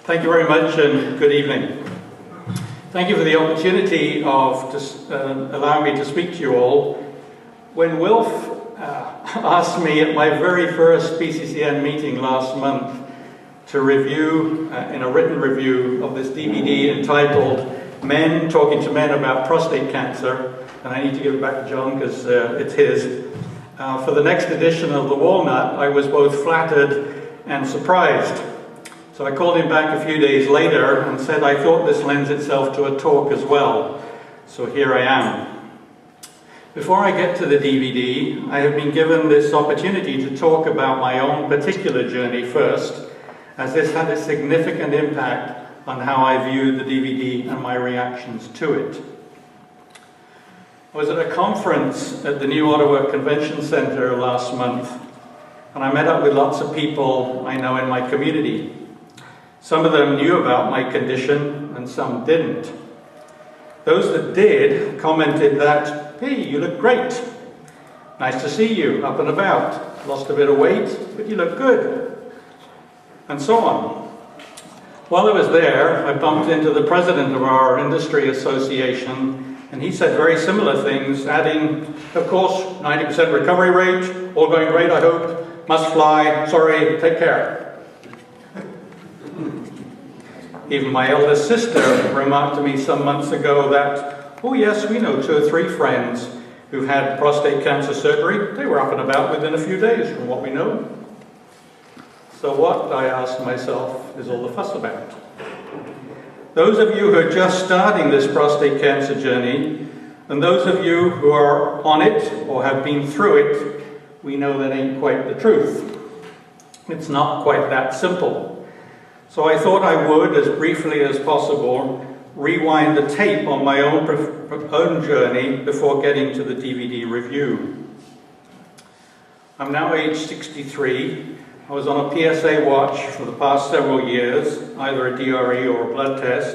Thank you very much and good evening. Thank you for the opportunity of allowing me to speak to you all. When Wilf asked me at my very first PCCN meeting last month to review, in a written review of this DVD entitled Men Talking to Men About Prostate Cancer, and I need to give it back to John because it's his, for the next edition of The Walnut, I was both flattered and surprised. So I called him back a few days later and said I thought this lends itself to a talk as well. So here I am. Before I get to the DVD, I have been given this opportunity to talk about my own particular journey first, as this had a significant impact on how I viewed the DVD and my reactions to it. I was at a conference at the New Ottawa Convention Centre last month, and I met up with lots of people I know in my community. Some of them knew about my condition and some didn't. Those that did commented that, "Hey, you look great. Nice to see you, up and about. Lost a bit of weight, but you look good." And so on. While I was there, I bumped into the president of our industry association, and he said very similar things, adding, "Of course, 90% recovery rate, all going great, I hope. Must fly, sorry, take care." Even my eldest sister remarked to me some months ago that, "Oh yes, we know 2 or 3 friends who've had prostate cancer surgery. They were up and about within a few days from what we know." So what, I asked myself, is all the fuss about? Those of you who are just starting this prostate cancer journey, and those of you who are on it or have been through it, we know that ain't quite the truth. It's not quite that simple. So I thought I would, as briefly as possible, rewind the tape on my own journey before getting to the DVD review. I'm now age 63. I was on a PSA watch for the past several years, either a DRE or a blood test,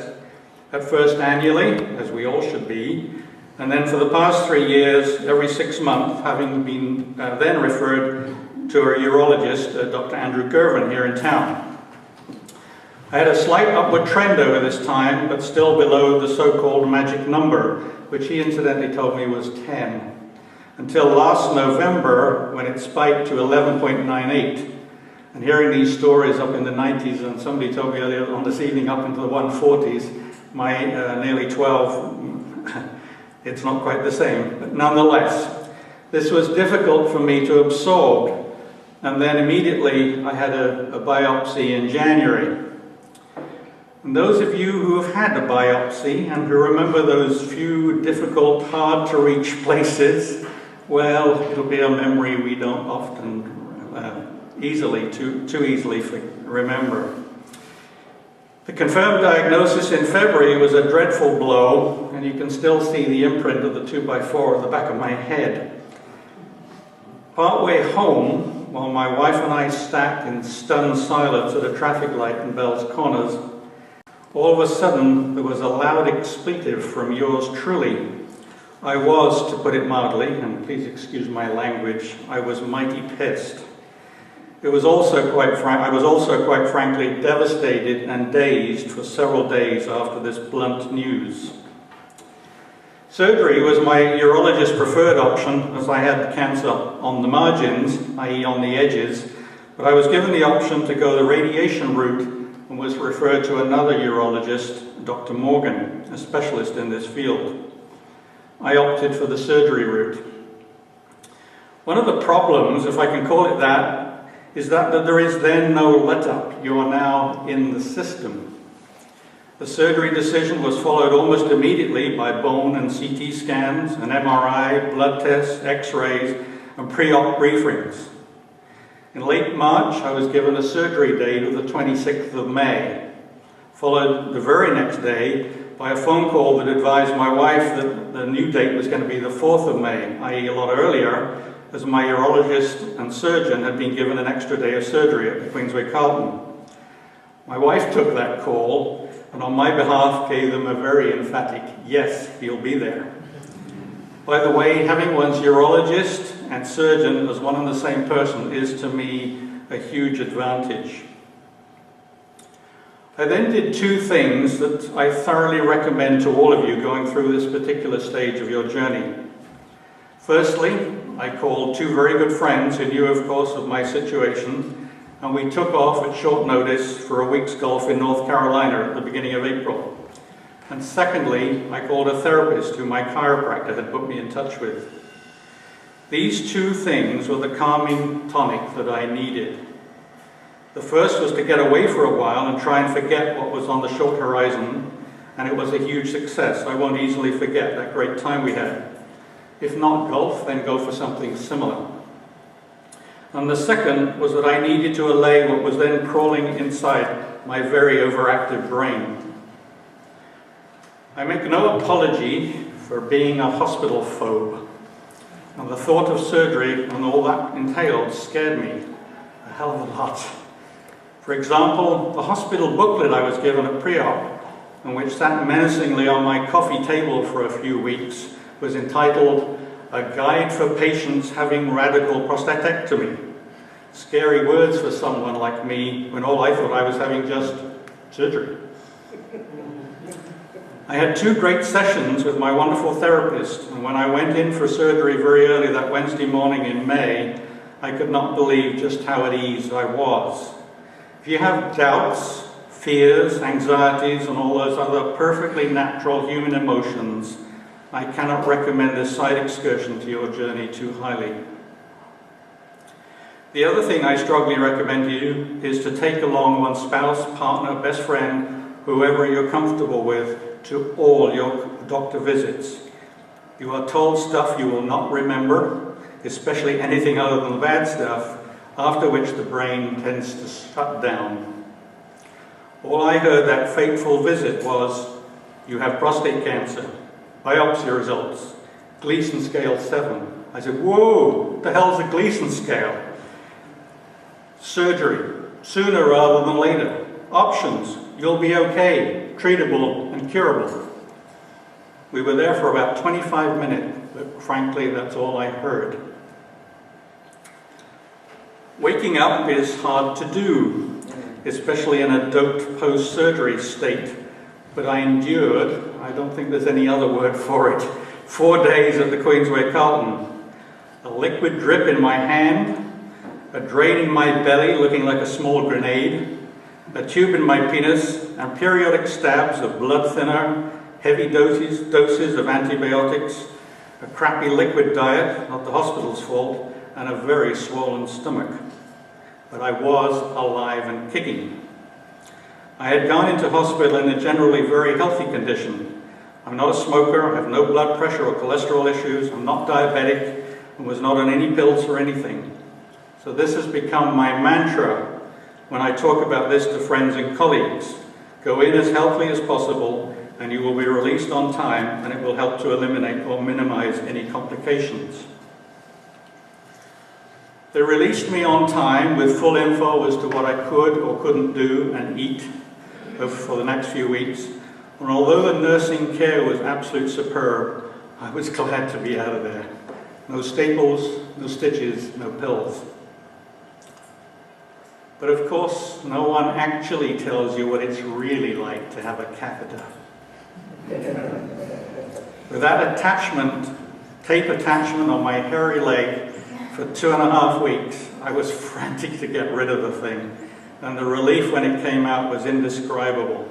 at first annually, as we all should be, and then for the past 3 years, every 6 months, having been then referred to a urologist, Dr. Andrew Gervin, here in town. I had a slight upward trend over this time, but still below the so-called magic number, which he incidentally told me was 10, until last November when it spiked to 11.98. And hearing these stories up in the 90s, and somebody told me earlier on this evening up into the 140s, my nearly 12, it's not quite the same, but nonetheless, this was difficult for me to absorb. And then immediately I had a biopsy in January. And those of you who have had a biopsy and who remember those few difficult, hard-to-reach places, well, it'll be a memory we don't often too easily remember. The confirmed diagnosis in February was a dreadful blow, and you can still see the imprint of the 2x4 at the back of my head. Partway home, while my wife and I sat in stunned silence at a traffic light in Bell's Corners, all of a sudden, there was a loud expletive from yours truly. I was, to put it mildly, and please excuse my language, I was mighty pissed. I was also quite frankly devastated and dazed for several days after this blunt news. Surgery was my urologist's preferred option, as I had cancer on the margins, i.e. on the edges, but I was given the option to go the radiation route and was referred to another urologist, Dr. Morgan, a specialist in this field. I opted for the surgery route. One of the problems, if I can call it that, is that there is then no let-up. You are now in the system. The surgery decision was followed almost immediately by bone and CT scans, an MRI, blood tests, x-rays, and pre-op briefings. In late March, I was given a surgery date of the 26th of May, followed the very next day by a phone call that advised my wife that the new date was going to be the 4th of May, i.e. a lot earlier, as my urologist and surgeon had been given an extra day of surgery at Queensway Carlton. My wife took that call and on my behalf gave them a very emphatic, "Yes, he'll be there." By the way, having one's urologist and surgeon as one and the same person is to me a huge advantage. I then did two things that I thoroughly recommend to all of you going through this particular stage of your journey. Firstly, I called two very good friends who knew, of course, of my situation, and we took off at short notice for a week's golf in North Carolina at the beginning of April. And secondly, I called a therapist who my chiropractor had put me in touch with. These two things were the calming tonic that I needed. The first was to get away for a while and try and forget what was on the short horizon, and it was a huge success. I won't easily forget that great time we had. If not golf, then go for something similar. And the second was that I needed to allay what was then crawling inside my very overactive brain. I make no apology for being a hospital phobe, and the thought of surgery and all that entailed scared me a hell of a lot. For example, the hospital booklet I was given at pre-op, and which sat menacingly on my coffee table for a few weeks, was entitled "A Guide for Patients Having Radical Prostatectomy." Scary words for someone like me, when all I thought I was having just surgery. I had two great sessions with my wonderful therapist, and when I went in for surgery very early that Wednesday morning in May, I could not believe just how at ease I was. If you have doubts, fears, anxieties, and all those other perfectly natural human emotions, I cannot recommend this side excursion to your journey too highly. The other thing I strongly recommend to you is to take along one spouse, partner, best friend, whoever you're comfortable with, to all your doctor visits. You are told stuff you will not remember, especially anything other than the bad stuff, after which the brain tends to shut down. All I heard that fateful visit was, "You have prostate cancer, biopsy results, Gleason scale 7. I said, "Whoa, what the hell's a Gleason scale?" "Surgery, sooner rather than later. Options, you'll be okay, treatable and curable." We were there for about 25 minutes, but frankly, that's all I heard. Waking up is hard to do, especially in a doped post-surgery state, but I endured, I don't think there's any other word for it, 4 days at the Queensway Carlton. A liquid drip in my hand, a drain in my belly looking like a small grenade, a tube in my penis, and periodic stabs of blood thinner, heavy doses of antibiotics, a crappy liquid diet, not the hospital's fault, and a very swollen stomach. But I was alive and kicking. I had gone into hospital in a generally very healthy condition. I'm not a smoker, I have no blood pressure or cholesterol issues, I'm not diabetic, and was not on any pills or anything. So this has become my mantra when I talk about this to friends and colleagues. Go in as healthy as possible, and you will be released on time, and it will help to eliminate or minimize any complications. They released me on time with full info as to what I could or couldn't do and eat for the next few weeks. And although the nursing care was absolutely superb, I was glad to be out of there. No staples, no stitches, no pills. But of course, no one actually tells you what it's really like to have a catheter. With that attachment, tape attachment on my hairy leg, for 2.5 weeks, I was frantic to get rid of the thing, and the relief when it came out was indescribable.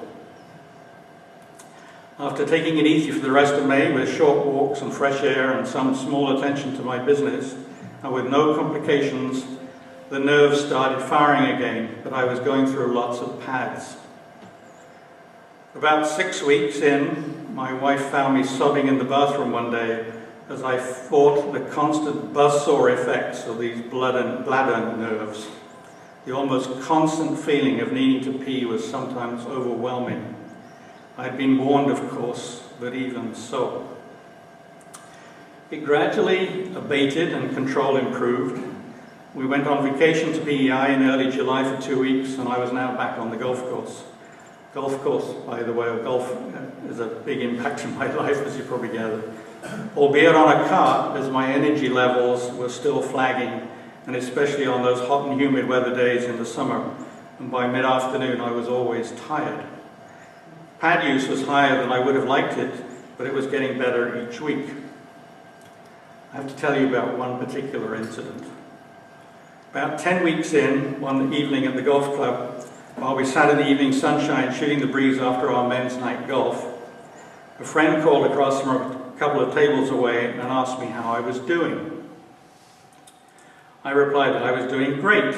After taking it easy for the rest of May with short walks and fresh air and some small attention to my business, and with no complications, the nerves started firing again, but I was going through lots of pads. About 6 weeks in, my wife found me sobbing in the bathroom one day as I fought the constant buzzsaw effects of these bladder nerves. The almost constant feeling of needing to pee was sometimes overwhelming. I had been warned, of course, but even so. It gradually abated and control improved. We went on vacation to PEI in early July for 2 weeks, and I was now back on the golf course. Golf course, by the way, golf is a big impact in my life, as you probably gathered. Albeit on a cart, as my energy levels were still flagging, and especially on those hot and humid weather days in the summer. and by mid-afternoon I was always tired. Pad use was higher than I would have liked it, but it was getting better each week. I have to tell you about one particular incident. About 10 weeks in, one evening at the golf club, while we sat in the evening sunshine shooting the breeze after our men's night golf, a friend called across from a couple of tables away and asked me how I was doing. I replied that I was doing great,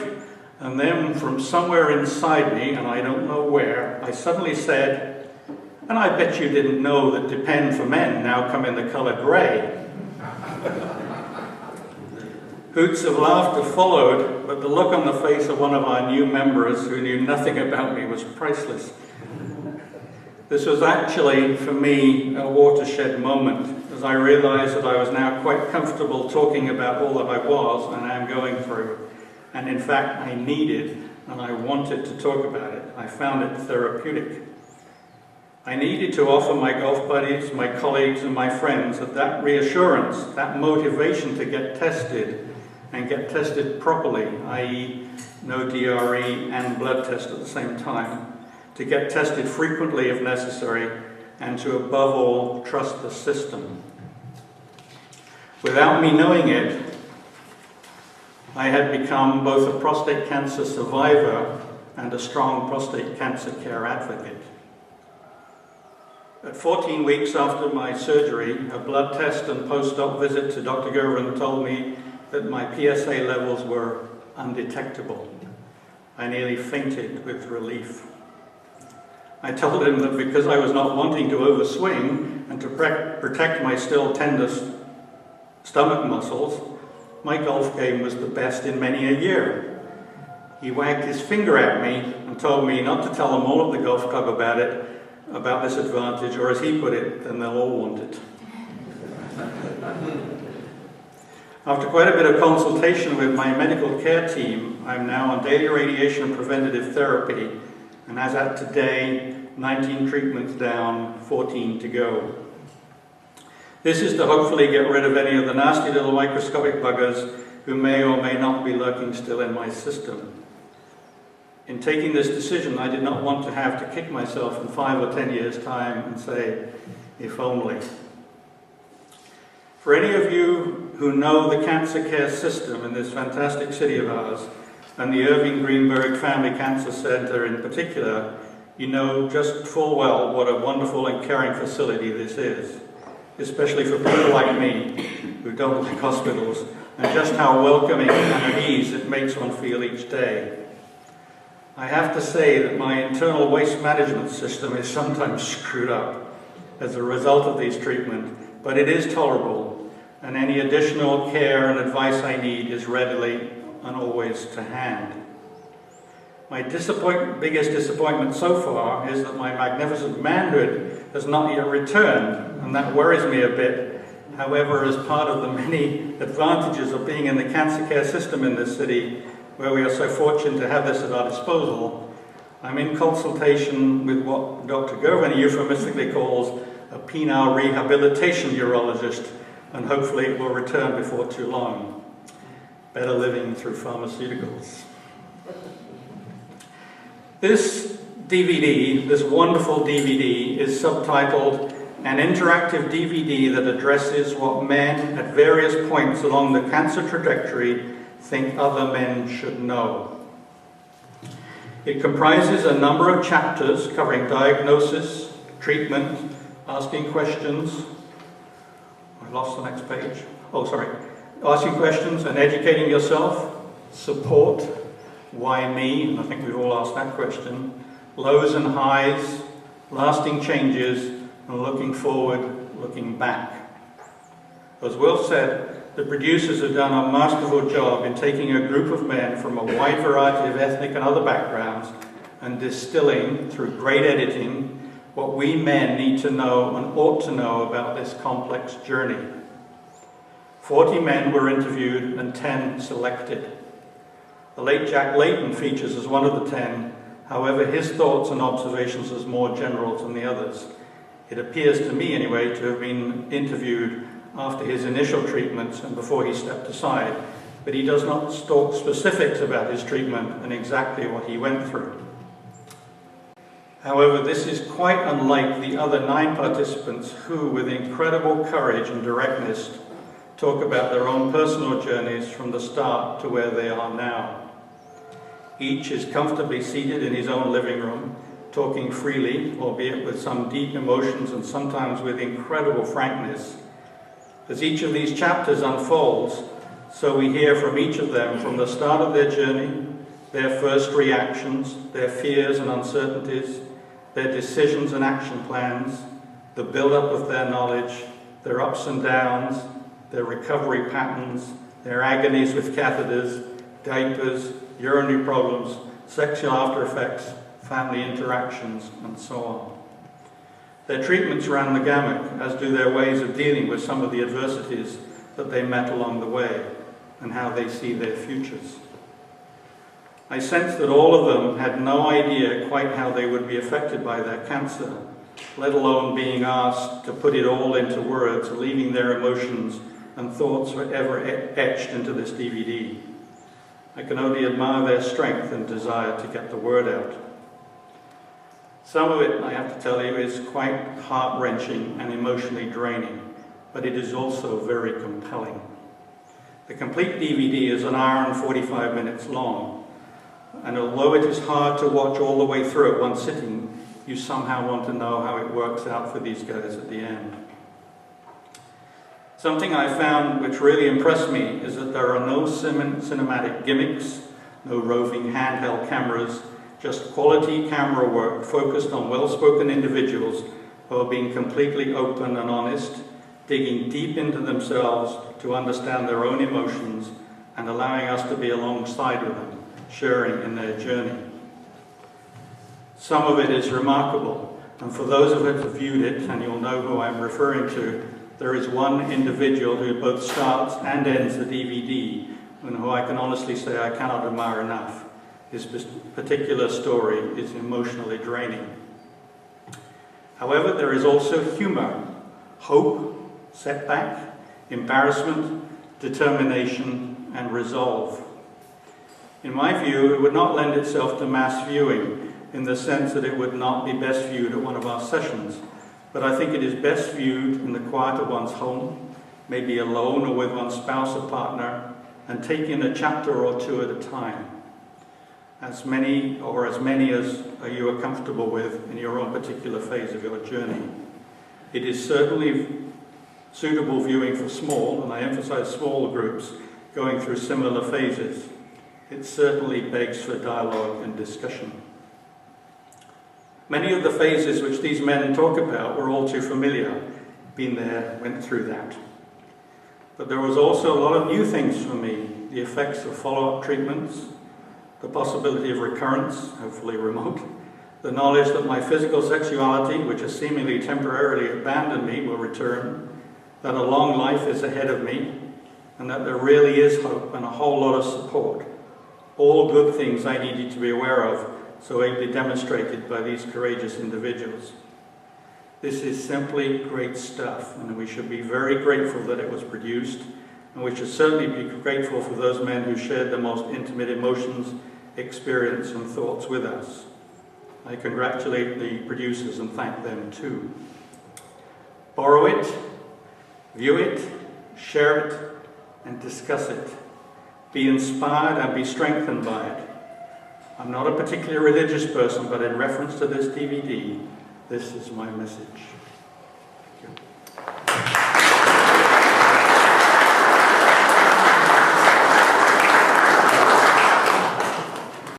and then from somewhere inside me, and I don't know where, I suddenly said, "And I bet you didn't know that Depend for Men now come in the colour grey." Hoots of laughter followed, but the look on the face of one of our new members who knew nothing about me was priceless. This was actually, for me, a watershed moment, as I realized that I was now quite comfortable talking about all that I was and am going through. And in fact, I needed and I wanted to talk about it. I found it therapeutic. I needed to offer my golf buddies, my colleagues, and my friends that reassurance, that motivation to get tested, and get tested properly, i.e. no DRE and blood test at the same time, to get tested frequently if necessary, and to above all trust the system. Without me knowing it, I had become both a prostate cancer survivor and a strong prostate cancer care advocate. At 14 weeks after my surgery, a blood test and post-op visit to Dr. Gervin told me that my PSA levels were undetectable. I nearly fainted with relief. I told him that because I was not wanting to overswing and to protect my still tender stomach muscles, my golf game was the best in many a year. He wagged his finger at me and told me not to tell them all at the golf club about this advantage, or as he put it, then they'll all want it. After quite a bit of consultation with my medical care team, I'm now on daily radiation and preventative therapy, and as at today, 19 treatments down, 14 to go. This is to hopefully get rid of any of the nasty little microscopic buggers who may or may not be lurking still in my system. In taking this decision, I did not want to have to kick myself in 5 or 10 years' time and say, if only. For any of you who know the cancer care system in this fantastic city of ours, and the Irving Greenberg Family Cancer Center in particular, you know just full well what a wonderful and caring facility this is, especially for people like me who don't like hospitals, and just how welcoming and at ease it makes one feel each day. I have to say that my internal waste management system is sometimes screwed up as a result of these treatments, but it is tolerable, and any additional care and advice I need is readily and always to hand. My biggest disappointment so far is that my magnificent manhood has not yet returned, and that worries me a bit. However, as part of the many advantages of being in the cancer care system in this city, where we are so fortunate to have this at our disposal, I'm in consultation with what Dr. Gervin euphemistically calls a penile rehabilitation urologist, and hopefully it will return before too long. Better living through pharmaceuticals. This DVD, this wonderful DVD, is subtitled An Interactive DVD That Addresses What Men at Various Points Along the Cancer Trajectory Think Other Men Should Know. It comprises a number of chapters covering diagnosis, treatment, asking questions. I lost the next page. Asking questions and educating yourself, support, why me, and I think we've all asked that question, lows and highs, lasting changes, and looking forward, looking back. As Will said, the producers have done a masterful job in taking a group of men from a wide variety of ethnic and other backgrounds and distilling, through great editing, what we men need to know and ought to know about this complex journey. 40 men were interviewed and 10 selected. The late Jack Layton features as one of the 10, however his thoughts and observations are more general than the others. It appears to me anyway to have been interviewed after his initial treatments and before he stepped aside, but he does not talk specifics about his treatment and exactly what he went through. However, this is quite unlike the other 9 participants who, with incredible courage and directness, talk about their own personal journeys from the start to where they are now. Each is comfortably seated in his own living room, talking freely, albeit with some deep emotions and sometimes with incredible frankness. As each of these chapters unfolds, so we hear from each of them from the start of their journey, their first reactions, their fears and uncertainties, their decisions and action plans, the build-up of their knowledge, their ups and downs, their recovery patterns, their agonies with catheters, diapers, urinary problems, sexual after effects, family interactions, and so on. Their treatments ran the gamut, as do their ways of dealing with some of the adversities that they met along the way, and how they see their futures. I sensed that all of them had no idea quite how they would be affected by their cancer, let alone being asked to put it all into words, leaving their emotions and thoughts forever etched into this DVD. I can only admire their strength and desire to get the word out. Some of it, I have to tell you, is quite heart-wrenching and emotionally draining, but it is also very compelling. The complete DVD is an hour and 45 minutes long, and although it is hard to watch all the way through at one sitting, you somehow want to know how it works out for these guys at the end. Something I found which really impressed me is that there are no cinematic gimmicks, no roving handheld cameras, just quality camera work focused on well-spoken individuals who are being completely open and honest, digging deep into themselves to understand their own emotions and allowing us to be alongside with them, sharing in their journey. Some of it is remarkable, and for those of us who have viewed it, and you'll know who I'm referring to, there is one individual who both starts and ends the DVD, and who I can honestly say I cannot admire enough. His particular story is emotionally draining. However, there is also humor, hope, setback, embarrassment, determination, and resolve. In my view, it would not lend itself to mass viewing in the sense that it would not be best viewed at one of our sessions, but I think it is best viewed in the quiet of one's home, maybe alone or with one's spouse or partner, and taking a chapter or two at a time. As many as you are comfortable with in your own particular phase of your journey. It is certainly suitable viewing for small, and I emphasize small groups, going through similar phases. It certainly begs for dialogue and discussion. Many of the phases which these men talk about were all too familiar. Been there, went through that. But there was also a lot of new things for me. The effects of follow-up treatments, the possibility of recurrence, hopefully remote, the knowledge that my physical sexuality, which has seemingly temporarily abandoned me, will return, that a long life is ahead of me, and that there really is hope and a whole lot of support. All good things I needed to be aware of, so ably demonstrated by these courageous individuals. This is simply great stuff, and we should be very grateful that it was produced, and we should certainly be grateful for those men who shared the most intimate emotions, experience, and thoughts with us. I congratulate the producers and thank them too. Borrow it, view it, share it, and discuss it. Be inspired and be strengthened by it. I'm not a particularly religious person, but in reference to this DVD, this is my message. Thank you.